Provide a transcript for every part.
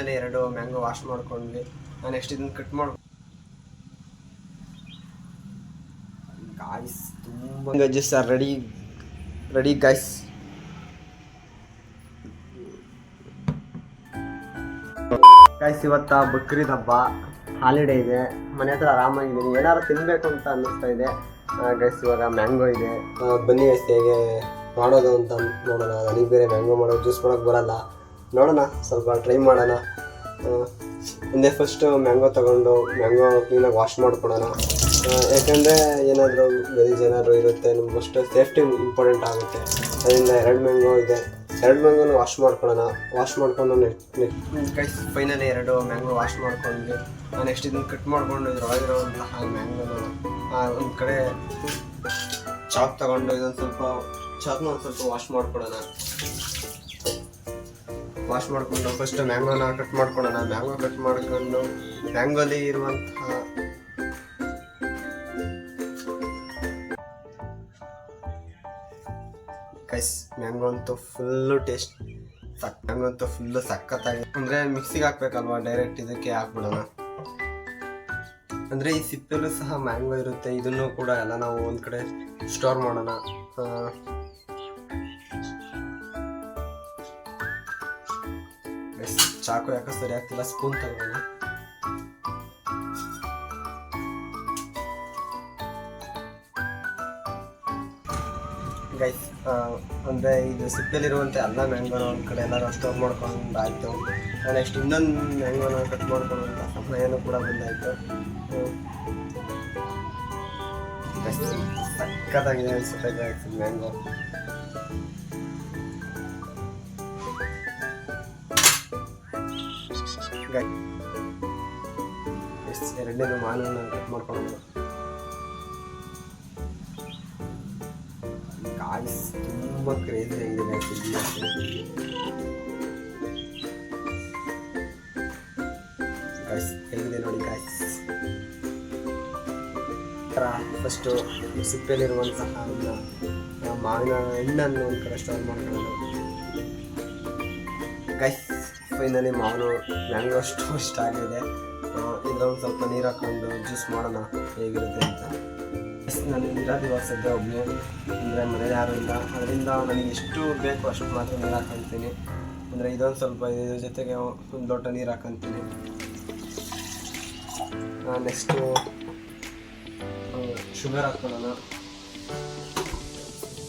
ಎರಡು mango wash ಮಾಡ್ಕೊಂಡ್ವಿ. Next ಇದನ್ನ ಕಟ್ ಮಾಡ್ಕೊಂಡು ಗಾಯ್ಸ್ ತುಂಬ wedges are ready guys. Guys ಇವತ್ತ ಬಕ್ರೀದ್ ಹಬ್ಬ, ಹಾಲಿಡೇ ಇದೆ, ಮನೆ ಹತ್ರ ಆರಾಮಾಗಿದ್ದೀನಿ. ಏನಾದ್ರು ತಿನ್ಬೇಕು ಅಂತ ಅನ್ನಿಸ್ತಾ ಇದೆ ಗೈಸ್. ಇವಾಗ ಮ್ಯಾಂಗೋ ಇದೆ, ಬನ್ನಿ ಗೈಸ್ ಹೇಗೆ ಮಾಡೋದು ಅಂತ ನೋಡೋಣ. ನನಗೆ ಬೇರೆ ಮ್ಯಾಂಗೋ ಮಾಡೋದು ಜ್ಯೂಸ್ ಮಾಡೋಕ್ಕೆ ಬರಲ್ಲ, ನೋಡೋಣ ಸ್ವಲ್ಪ ಟ್ರೈ ಮಾಡೋಣ. ಮುಂದೆ ಫಸ್ಟು ಮ್ಯಾಂಗೋ ತೊಗೊಂಡು ಮ್ಯಾಂಗೋ ಕ್ಲೀನಾಗಿ ವಾಶ್ ಮಾಡ್ಕೊಳೋಣ. ಯಾಕೆಂದರೆ ಏನಾದರೂ ಗಲೀಜು ಏನಾದರೂ ಇರುತ್ತೆ, ನಮ್ಗೆ ಅಷ್ಟು ಸೇಫ್ಟಿ ಇಂಪಾರ್ಟೆಂಟ್ ಆಗುತ್ತೆ. ಅದರಿಂದ ಎರಡು ಮ್ಯಾಂಗೋನು ವಾಶ್ ಮಾಡ್ಕೊಳ್ಳೋಣ. ವಾಶ್ ಮಾಡ್ಕೊಂಡು ಗೈಸ್ ಫೈನಲಿ ಎರಡು ಮ್ಯಾಂಗೋ ವಾಶ್ ಮಾಡ್ಕೊಂಡ್ವಿ. ನೆಕ್ಸ್ಟ್ ಇದನ್ನು ಕಟ್ ಮಾಡ್ಕೊಂಡು ಇದ್ರೊಳಗಿರೋಂತಹ ಮ್ಯಾಂಗೋನ ಒಂದು ಕಡೆ ಚಾಕ್ ತಗೊಂಡು ಚಾಕ್ನ ಒಂದು ಸ್ವಲ್ಪ ವಾಶ್ ಮಾಡ್ಕೊಳ್ಳೋಣ. ವಾಶ್ ಮಾಡಿಕೊಂಡು ಫಸ್ಟ್ ಮ್ಯಾಂಗೋನ ಕಟ್ ಮಾಡ್ಕೊಳ್ಳೋಣ. ಮ್ಯಾಂಗೋ ಕಟ್ ಮಾಡ್ಕೊಂಡು ಮ್ಯಾಂಗೋಲಿ ಇರುವಂತಹ ಗೈಸ್ ಮ್ಯಾಂಗೋ ಅಂತೂ ಫುಲ್ಲು ಟೇಸ್ಟ್, ಮ್ಯಾಂಗೋ ಅಂತೂ ಫುಲ್ಲು ಸಖತ್ತಾಗಿ. ಅಂದರೆ ಮಿಕ್ಸಿಗೆ ಹಾಕ್ಬೇಕಲ್ವಾ, ಡೈರೆಕ್ಟ್ ಇದಕ್ಕೆ ಹಾಕ್ಬಿಡೋಣ. ಅಂದರೆ ಈ ಸಿಪ್ಪೆಲ್ಲೂ ಸಹ ಮ್ಯಾಂಗೋ ಇರುತ್ತೆ, ಇದನ್ನು ಕೂಡ ಎಲ್ಲ ನಾವು ಒಂದು ಕಡೆ ಸ್ಟೋರ್ ಮಾಡೋಣ. ಚಾಕು ಯಾಕೆ ಸರಿ ಆಗ್ತಿಲ್ಲ, ಸ್ಪೂನ್ ತಗೋಣ. ಗೈಸ್ ಅಂದರೆ ಇದು ಸಿಪ್ಪೆಲಿರುವಂತೆ ಎಲ್ಲ ಮ್ಯಾಂಗೋನ ಒಂದು ಕಡೆ ಎಲ್ಲರೂ ಸ್ಟೋರ್ ಮಾಡ್ಕೊಂಡು ಆಯಿತು. ನೆಕ್ಸ್ಟ್ ಇನ್ನೊಂದು ಮ್ಯಾಂಗೋನ ಕಟ್ ಮಾಡ್ಕೊಳ್ಳುವಂಥ ಸಮಯನೂ ಕೂಡ ಬಂದಾಯಿತು. ಸಕ್ಕತ್ತಾಗಿದೆ ಅನಿಸುತ್ತೆ ಗೈಸ್ ಮ್ಯಾಂಗೋ. ಎರಡನೇದು ಮಾನವನ್ನ ಕಟ್ ಮಾಡ್ಕೊಳ್ಳೋದು. ಗಾಯ್ಸ್ ತುಂಬ ಕ್ರೇಜಿ ಆಗಿದೆ ಗಾಯ್ಸ್, ಹೇಗಿದೆ ನೋಡಿ ಗಾಯ್ಸ್. ಫಸ್ಟು ಸಿಪ್ಪೆಯಲ್ಲಿರುವಂತಹ ಮಾವಿನ ಹಣ್ಣನ್ನು ಒಂದು ಕಡೆ ಸ್ಟೋರ್ ಮಾಡ್ಕೊಳ್ಳೋದು. ಗಾಯ್ಸ್ ಫೈನಲಿ ಮ್ಯಾಂಗೋ ಇಷ್ಟ ಆಗಿದೆ. ಇದೊಂದು ಸ್ವಲ್ಪ ನೀರು ಹಾಕೊಂಡು ಜ್ಯೂಸ್ ಮಾಡೋಣ ಹೇಗಿರುತ್ತೆ ಅಂತ. ನಾನು ಇರೋದು ಇವಾಗ ಸದ್ಯ ಒಬ್ಬನೇ, ಅಂದರೆ ಮನೇಲಿ ಯಾರೂ ಇಲ್ಲ. ಅದರಿಂದ ನನಗೆ ಎಷ್ಟು ಬೇಕು ಅಷ್ಟು ಮಾತ್ರ ನೀರು ಹಾಕೊತೀನಿ. ಅಂದರೆ ಇದೊಂದು ಸ್ವಲ್ಪ ಇದ್ರ ಜೊತೆಗೆ ಒಂದು ಲೋಟ ನೀರು ಹಾಕೊತೀನಿ. ನೆಕ್ಸ್ಟು ಶುಗರ್ ಹಾಕ್ಕೊಳ್ಳೋಣ.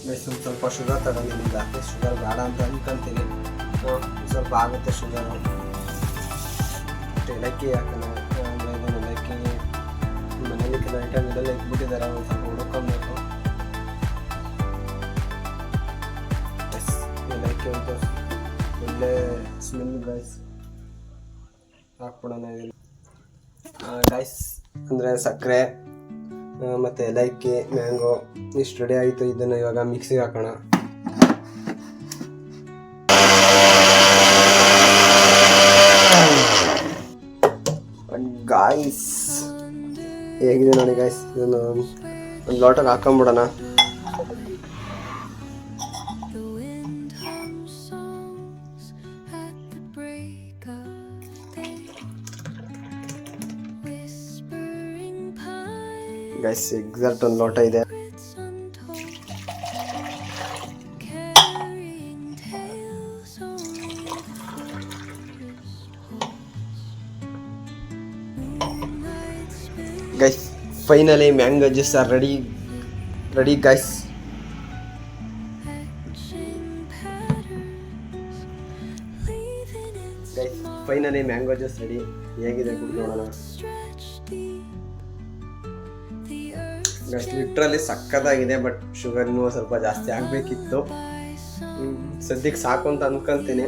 ನೆಕ್ಸ್ಟ್ ಒಂದು ಸ್ವಲ್ಪ ಶುಗರ್ ತಗೊಂಡಿದ್ದೀನಿ, ಜಾಸ್ತಿ ಶುಗರ್ ಬೇಡ ಅಂತ ಅಂದ್ಕೊತೀನಿ. ಸ್ವಲ್ಪ ಆಗುತ್ತೆ ಶುಗರು. ಏಲಕ್ಕಿ ಹಾಕೋಣ. ಏಲಕ್ಕಿ ಮನೇಲಿ ಕೆಲವು ಐಟಮ್ ಇದೆಲ್ಲ ಇಟ್ಬಿಟ್ಟಿದ್ದಾರೆ, ಒಂದು ಸ್ವಲ್ಪ ಹುಡ್ಕೊಬೇಕು. ಏಲಕ್ಕಿ ಒಂದು ಒಳ್ಳೆ ಸ್ಮೆಲ್ ಗೈಸ್, ಹಾಕ್ಬಿಡೋಣ. ಇದನ್ನು ಗೈಸ್ ಅಂದರೆ ಸಕ್ಕರೆ ಮತ್ತು ಏಲಕ್ಕಿ ಮ್ಯಾಂಗೋ ಇಷ್ಟು ರೆಡಿ ಆಯಿತು. ಇದನ್ನು ಇವಾಗ ಮಿಕ್ಸಿಗೆ ಹಾಕೋಣ. ಗಾಯ್ಸ್ ಹೇಗಿದೆ ನೋಡಿ ಗಾಯ್ಸ್. ಇದನ್ನು ಒಂದು ಲೋಟಕ್ಕೆ ಹಾಕೊಂಡ್ಬಿಡೋಣ. ಗೈಸ್ ಎಕ್ಸಾಕ್ಟ್ ಒಂದು ಲೋಟ ಇದೆ. Guys finally mango juice are ready guys. Guys finally mango juice ready. ಹೇಗಿದೆ ಕುಡಿದು ನೋಡೋಣ. ಗೈಸ್ ಲಿಟ್ರಲಿ ಸಕ್ಕತ್ತಾಗಿದೆ, ಬಟ್ ಶುಗರ್ ಇನ್ನೂ ಸ್ವಲ್ಪ ಜಾಸ್ತಿ ಆಗಬೇಕಿತ್ತು. ಸದ್ಯಕ್ಕೆ ಸಾಕು ಅಂತ ಅನ್ಕೊಂತೀನಿ.